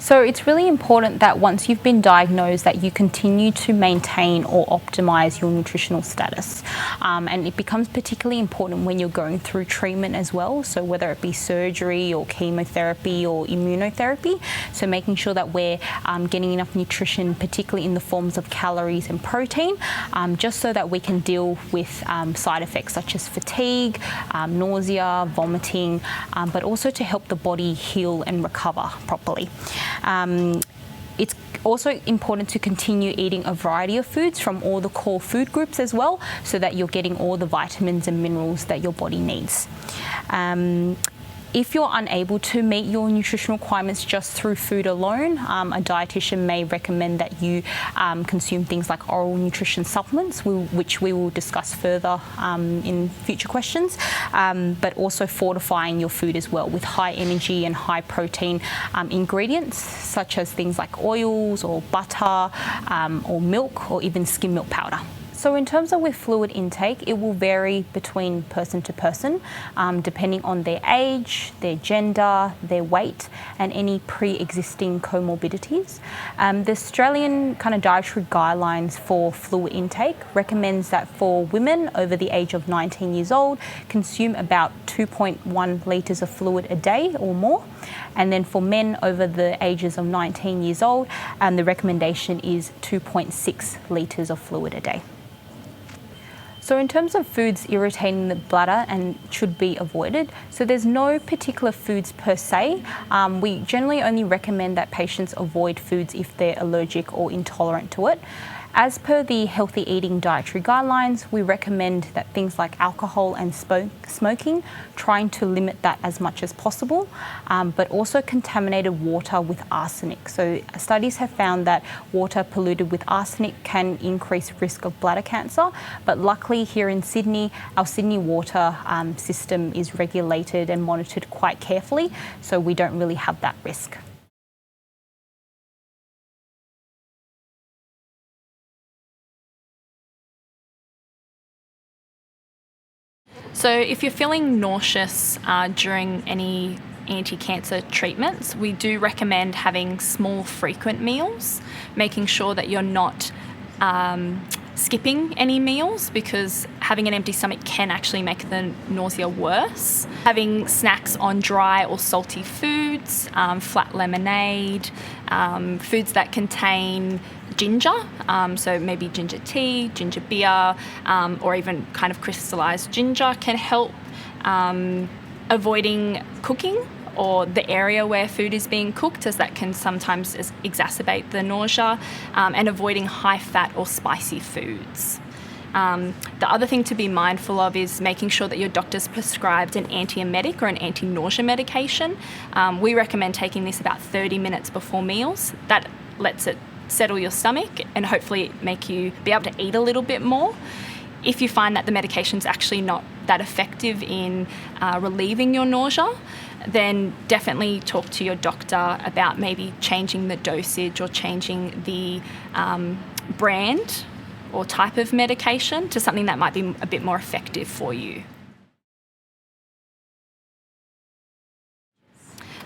So it's really important that once you've been diagnosed that you continue to maintain or optimize your nutritional status. And it becomes particularly important when you're going through treatment as well, so whether it be surgery or chemotherapy or immunotherapy. So making sure that we're getting enough nutrition, particularly in the forms of calories and protein, just so that we can deal with side effects such as fatigue, nausea, vomiting, but also to help the body heal and recover properly. It's also important to continue eating a variety of foods from all the core food groups as well, so that you're getting all the vitamins and minerals that your body needs. If you're unable to meet your nutritional requirements just through food alone, a dietitian may recommend that you consume things like oral nutrition supplements, which we will discuss further in future questions, but also fortifying your food as well with high energy and high protein ingredients, such as things like oils or butter or milk or even skim milk powder. So in terms of with fluid intake, it will vary between person to person, depending on their age, their gender, their weight, and any pre-existing comorbidities. The Australian kind of dietary guidelines for fluid intake recommends that for women over the age of 19 years old, consume about 2.1 litres of fluid a day or more. And then for men over the ages of 19 years old, the recommendation is 2.6 litres of fluid a day. So in terms of foods irritating the bladder and should be avoided, so there's no particular foods per se. We generally only recommend that patients avoid foods if they're allergic or intolerant to it. As per the healthy eating dietary guidelines, we recommend that things like alcohol and smoking, trying to limit that as much as possible, but also contaminated water with arsenic. So studies have found that water polluted with arsenic can increase risk of bladder cancer, but luckily here in Sydney, our Sydney water system is regulated and monitored quite carefully, so we don't really have that risk. So if you're feeling nauseous during any anti-cancer treatments, we do recommend having small frequent meals, making sure that you're not skipping any meals, because having an empty stomach can actually make the nausea worse. Having snacks on dry or salty foods, flat lemonade, foods that contain ginger, so maybe ginger tea, ginger beer, or even kind of crystallized ginger can help. Avoiding cooking or the area where food is being cooked, as that can sometimes exacerbate the nausea, and avoiding high fat or spicy foods. The other thing to be mindful of is making sure that your doctor's prescribed an antiemetic or an anti-nausea medication. We recommend taking this about 30 minutes before meals. That lets it settle your stomach and hopefully make you be able to eat a little bit more. If you find that the medication's actually not that effective in relieving your nausea, then definitely talk to your doctor about maybe changing the dosage or changing the brand or type of medication to something that might be a bit more effective for you.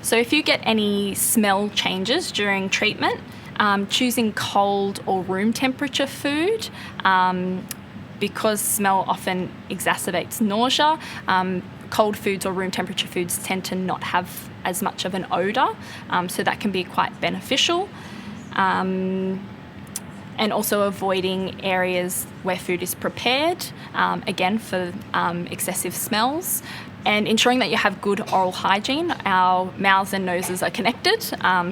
So if you get any smell changes during treatment, choosing cold or room temperature food, because smell often exacerbates nausea, cold foods or room temperature foods tend to not have as much of an odour, so that can be quite beneficial. And also avoiding areas where food is prepared, again for excessive smells. And ensuring that you have good oral hygiene. Our mouths and noses are connected,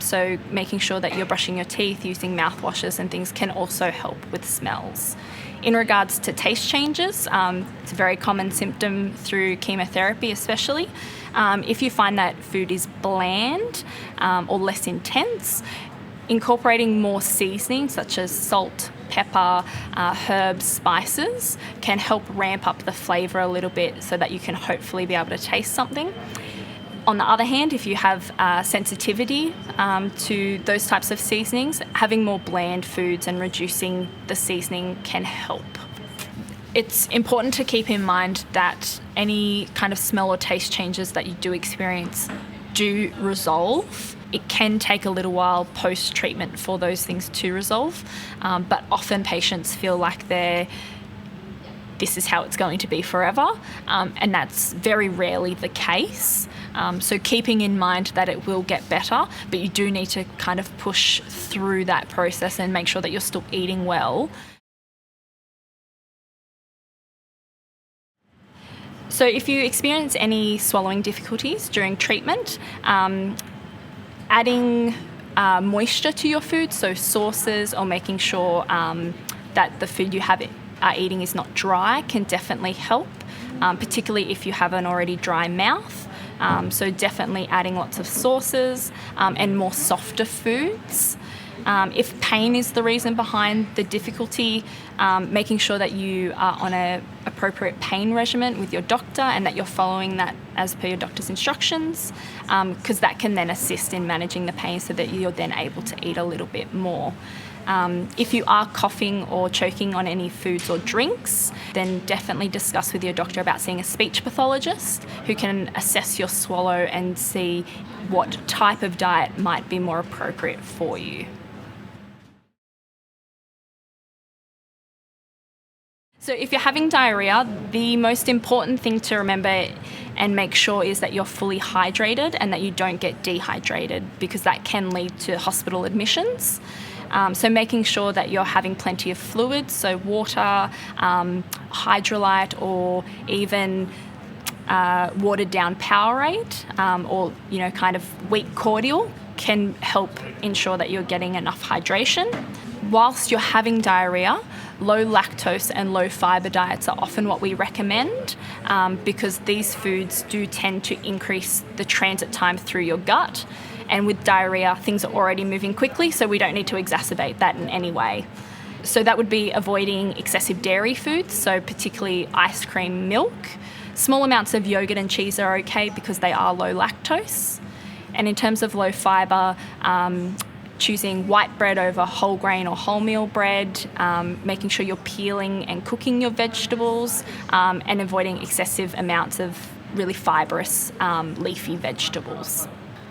so making sure that you're brushing your teeth, using mouthwashes and things can also help with smells. In regards to taste changes, it's a very common symptom through chemotherapy especially. If you find that food is bland or less intense, incorporating more seasonings such as salt, pepper, herbs, spices can help ramp up the flavour a little bit so that you can hopefully be able to taste something. On the other hand, if you have sensitivity to those types of seasonings, having more bland foods and reducing the seasoning can help. It's important to keep in mind that any kind of smell or taste changes that you do experience do resolve it can take a little while post-treatment for those things to resolve, but often patients feel like this is how it's going to be forever, and that's very rarely the case. So keeping in mind that it will get better, but you do need to kind of push through that process and make sure that you're still eating well. So if you experience any swallowing difficulties during treatment, adding moisture to your food, so sauces, or making sure that the food you are eating is not dry, can definitely help, particularly if you have an already dry mouth. So definitely adding lots of sauces and more softer foods. If pain is the reason behind the difficulty, making sure that you are on an appropriate pain regimen with your doctor and that you're following that as per your doctor's instructions, because that can then assist in managing the pain so that you're then able to eat a little bit more. If you are coughing or choking on any foods or drinks, then definitely discuss with your doctor about seeing a speech pathologist who can assess your swallow and see what type of diet might be more appropriate for you. So if you're having diarrhea, the most important thing to remember and make sure is that you're fully hydrated and that you don't get dehydrated, because that can lead to hospital admissions. So making sure that you're having plenty of fluids, so water, hydrolyte, or even watered down Powerade, or kind of weak cordial, can help ensure that you're getting enough hydration. Whilst you're having diarrhea, low lactose and low fibre diets are often what we recommend, because these foods do tend to increase the transit time through your gut. And with diarrhea, things are already moving quickly, so we don't need to exacerbate that in any way. So that would be avoiding excessive dairy foods, so particularly ice cream, milk. Small amounts of yogurt and cheese are okay because they are low lactose. And in terms of low fibre, choosing white bread over whole grain or wholemeal bread, making sure you're peeling and cooking your vegetables, and avoiding excessive amounts of really fibrous leafy vegetables.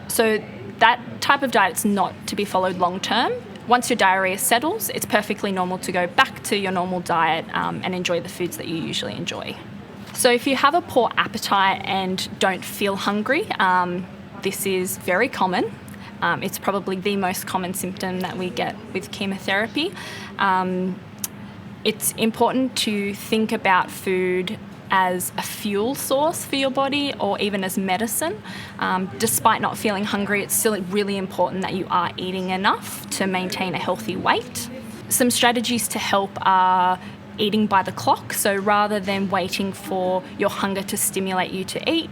So that type of diet is not to be followed long term. Once your diarrhea settles, it's perfectly normal to go back to your normal diet and enjoy the foods that you usually enjoy. So if you have a poor appetite and don't feel hungry, this is very common. It's probably the most common symptom that we get with chemotherapy. It's important to think about food as a fuel source for your body, or even as medicine. Despite not feeling hungry, it's still really important that you are eating enough to maintain a healthy weight. Some strategies to help are eating by the clock. So rather than waiting for your hunger to stimulate you to eat,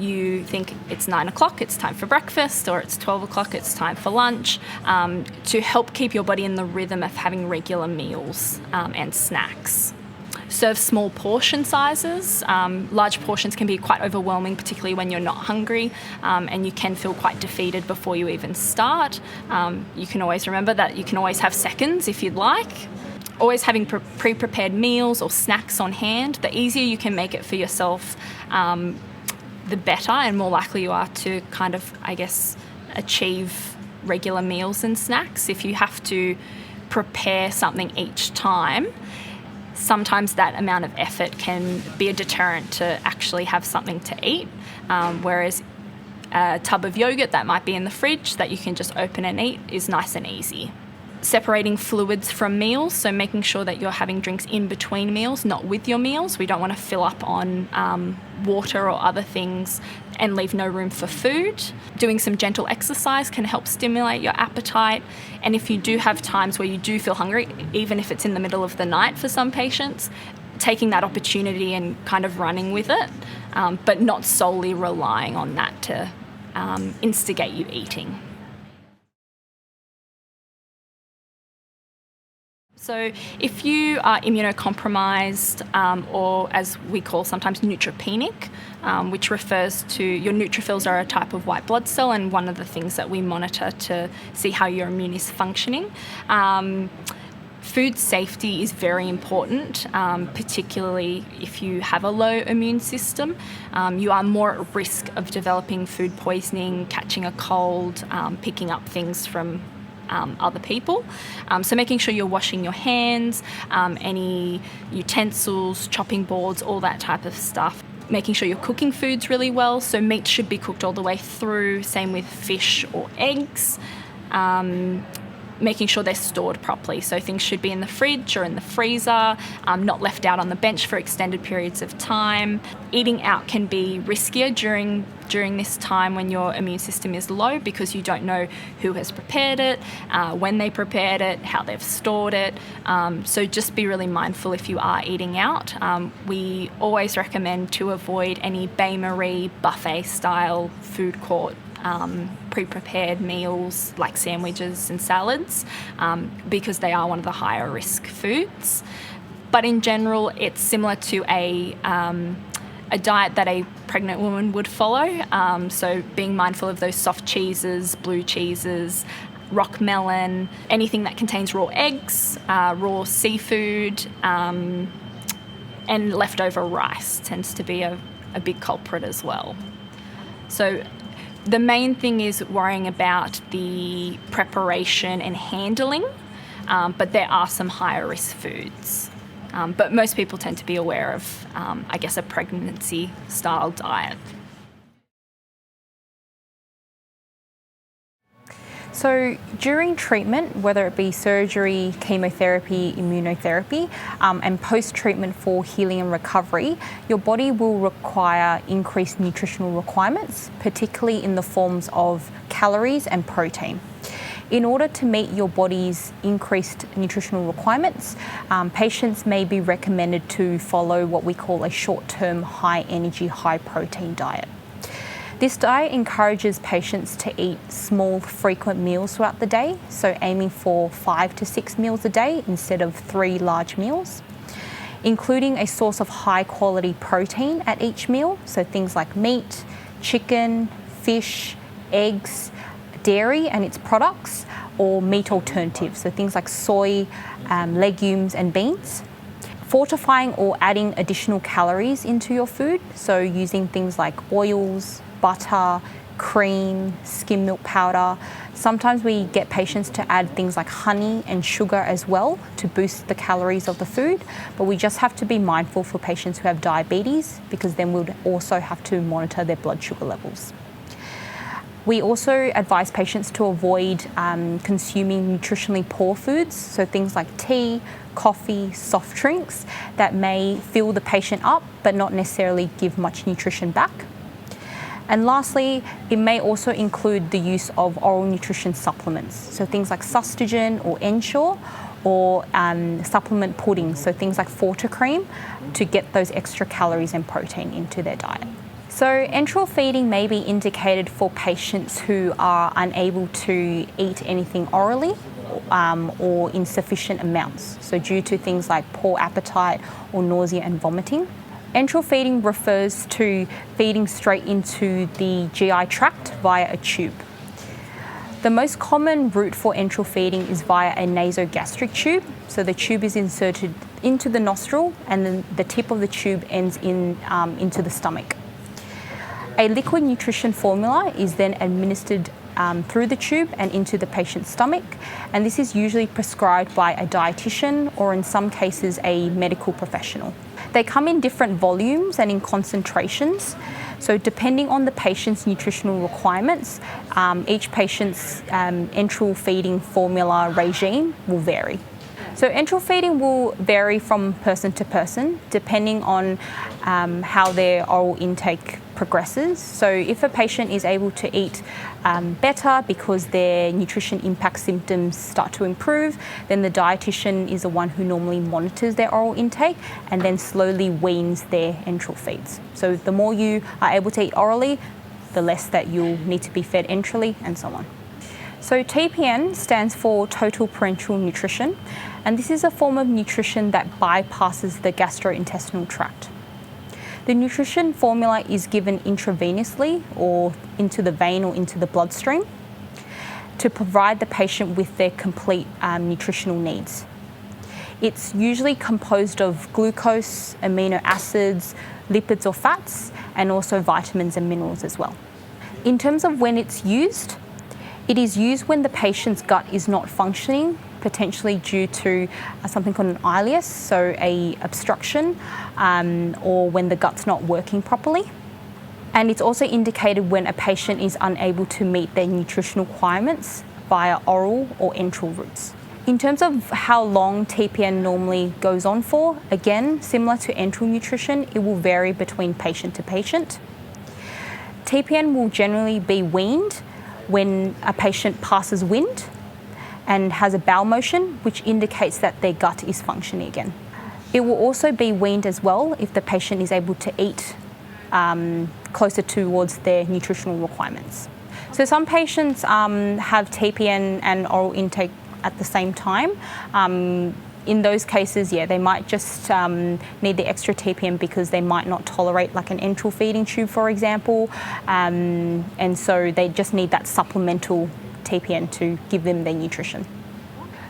you think it's 9 o'clock, it's time for breakfast, or it's 12 o'clock, it's time for lunch, to help keep your body in the rhythm of having regular meals and snacks. Serve small portion sizes. Large portions can be quite overwhelming, particularly when you're not hungry, and you can feel quite defeated before you even start. You can always remember that you can always have seconds if you'd like. Always having pre-prepared meals or snacks on hand. The easier you can make it for yourself, the better, and more likely you are to kind of, achieve regular meals and snacks. If you have to prepare something each time, sometimes that amount of effort can be a deterrent to actually have something to eat, whereas a tub of yogurt that might be in the fridge that you can just open and eat is nice and easy. Separating fluids from meals, so making sure that you're having drinks in between meals, not with your meals. We don't want to fill up on water or other things and leave no room for food. Doing some gentle exercise can help stimulate your appetite. And if you do have times where you do feel hungry, even if it's in the middle of the night for some patients, taking that opportunity and kind of running with it, but not solely relying on that to instigate you eating. So if you are immunocompromised, or as we call sometimes neutropenic, which refers to your neutrophils are a type of white blood cell and one of the things that we monitor to see how your immune is functioning, Food safety is very important, particularly if you have a low immune system. You are more at risk of developing food poisoning, catching a cold, picking up things from other people. So making sure you're washing your hands, any utensils, chopping boards, all that type of stuff. Making sure you're cooking foods really well. So meat should be cooked all the way through, same with fish or eggs. Making sure they're stored properly. So things should be in the fridge or in the freezer, not left out on the bench for extended periods of time. Eating out can be riskier during this time when your immune system is low, because you don't know who has prepared it, when they prepared it, how they've stored it. So just be really mindful if you are eating out. We always recommend to avoid any bain-marie, buffet style food court pre-prepared meals like sandwiches and salads, because they are one of the higher risk foods. But in general, it's similar to a diet that a pregnant woman would follow. So being mindful of those soft cheeses, blue cheeses, rock melon, anything that contains raw eggs, raw seafood, and leftover rice tends to be a big culprit as well. So the main thing is worrying about the preparation and handling, but there are some higher risk foods. But most people tend to be aware of, a pregnancy style diet. So during treatment, whether it be surgery, chemotherapy, immunotherapy, and post-treatment for healing and recovery, your body will require increased nutritional requirements, particularly in the forms of calories and protein. In order to meet your body's increased nutritional requirements, patients may be recommended to follow what we call a short-term high-energy, high-protein diet. This diet encourages patients to eat small, frequent meals throughout the day, so aiming for 5 to 6 meals a day instead of 3 large meals, including a source of high-quality protein at each meal, so things like meat, chicken, fish, eggs, dairy and its products, or meat alternatives, so things like soy, legumes and beans. Fortifying or adding additional calories into your food, so using things like oils, butter, cream, skim milk powder. Sometimes we get patients to add things like honey and sugar as well to boost the calories of the food, but we just have to be mindful for patients who have diabetes, because then we'll also have to monitor their blood sugar levels. We also advise patients to avoid consuming nutritionally poor foods, so things like tea, coffee, soft drinks that may fill the patient up but not necessarily give much nutrition back. And lastly, it may also include the use of oral nutrition supplements, so things like Sustagen or Ensure, or supplement puddings, so things like Forte cream, to get those extra calories and protein into their diet. So enteral feeding may be indicated for patients who are unable to eat anything orally or in sufficient amounts, so due to things like poor appetite or nausea and vomiting. Enteral feeding refers to feeding straight into the GI tract via a tube. The most common route for enteral feeding is via a nasogastric tube. So the tube is inserted into the nostril and then the tip of the tube ends into the stomach. A liquid nutrition formula is then administered through the tube and into the patient's stomach, and this is usually prescribed by a dietitian or in some cases a medical professional. They come in different volumes and in concentrations, so depending on the patient's nutritional requirements, each patient's enteral feeding formula regime will vary. So enteral feeding will vary from person to person depending on how their oral intake progresses. So if a patient is able to eat better because their nutrition impact symptoms start to improve, then the dietitian is the one who normally monitors their oral intake and then slowly weans their enteral feeds. So the more you are able to eat orally, the less that you'll need to be fed enterally and so on. So TPN stands for total parenteral nutrition, and this is a form of nutrition that bypasses the gastrointestinal tract. The nutrition formula is given intravenously or into the vein or into the bloodstream to provide the patient with their complete nutritional needs. It's usually composed of glucose, amino acids, lipids or fats, and also vitamins and minerals as well. In terms of when it's used, it is used when the patient's gut is not functioning, potentially due to something called an ileus, so a obstruction, or when the gut's not working properly. And it's also indicated when a patient is unable to meet their nutritional requirements via oral or enteral routes. In terms of how long TPN normally goes on for, again, similar to enteral nutrition, it will vary between patient to patient. TPN will generally be weaned when a patient passes wind and has a bowel motion, which indicates that their gut is functioning again. It will also be weaned as well if the patient is able to eat closer towards their nutritional requirements. So some patients have TPN and oral intake at the same time. In those cases, they might just need the extra TPN because they might not tolerate like an enteral feeding tube, for example, and so they just need that supplemental TPN to give them their nutrition.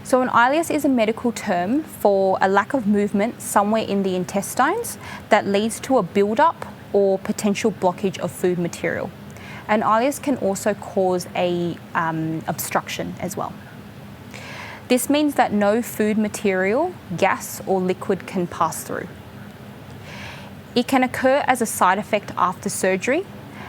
So an ileus is a medical term for a lack of movement somewhere in the intestines that leads to a buildup or potential blockage of food material. An ileus can also cause a obstruction as well. This means that no food material, gas or liquid can pass through. It can occur as a side effect after surgery,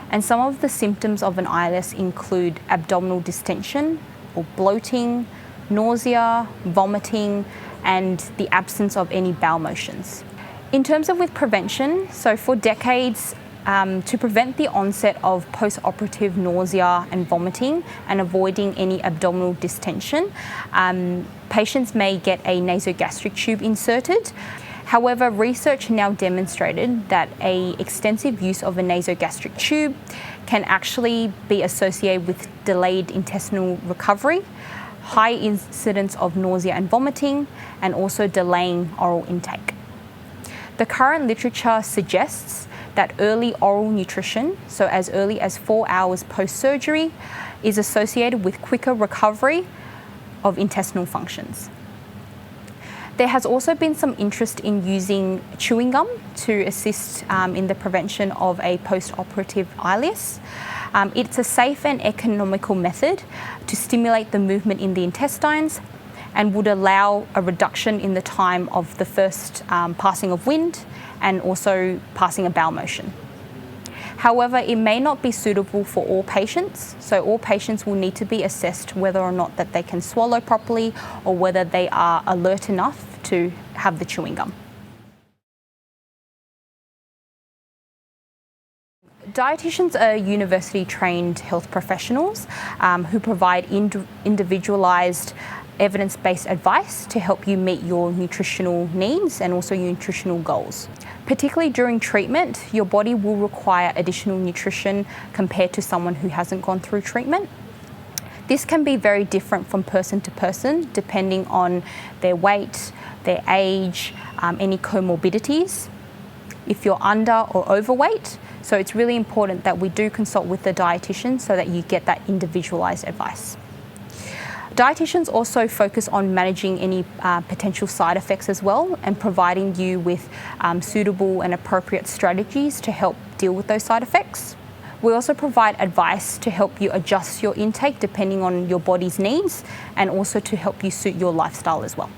and some of the symptoms of an ileus include abdominal distension or bloating, nausea, vomiting, and the absence of any bowel motions. In terms of with prevention, so for decades, to prevent the onset of post-operative nausea and vomiting and avoiding any abdominal distension, patients may get a nasogastric tube inserted. However, research now demonstrated that an extensive use of a nasogastric tube can actually be associated with delayed intestinal recovery, high incidence of nausea and vomiting, and also delaying oral intake. The current literature suggests that early oral nutrition, so as early as 4 hours post-surgery, is associated with quicker recovery of intestinal functions. There has also been some interest in using chewing gum to assist in the prevention of a post-operative ileus. It's a safe and economical method to stimulate the movement in the intestines and would allow a reduction in the time of the first passing of wind and also passing a bowel motion. However, it may not be suitable for all patients, so all patients will need to be assessed whether or not that they can swallow properly or whether they are alert enough to have the chewing gum. Dietitians are university-trained health professionals who provide individualised evidence-based advice to help you meet your nutritional needs and also your nutritional goals. Particularly during treatment, your body will require additional nutrition compared to someone who hasn't gone through treatment. This can be very different from person to person, depending on their weight, their age, any comorbidities, if you're under or overweight. So it's really important that we do consult with the dietitian so that you get that individualised advice. Dietitians also focus on managing any potential side effects as well and providing you with suitable and appropriate strategies to help deal with those side effects. We also provide advice to help you adjust your intake depending on your body's needs and also to help you suit your lifestyle as well.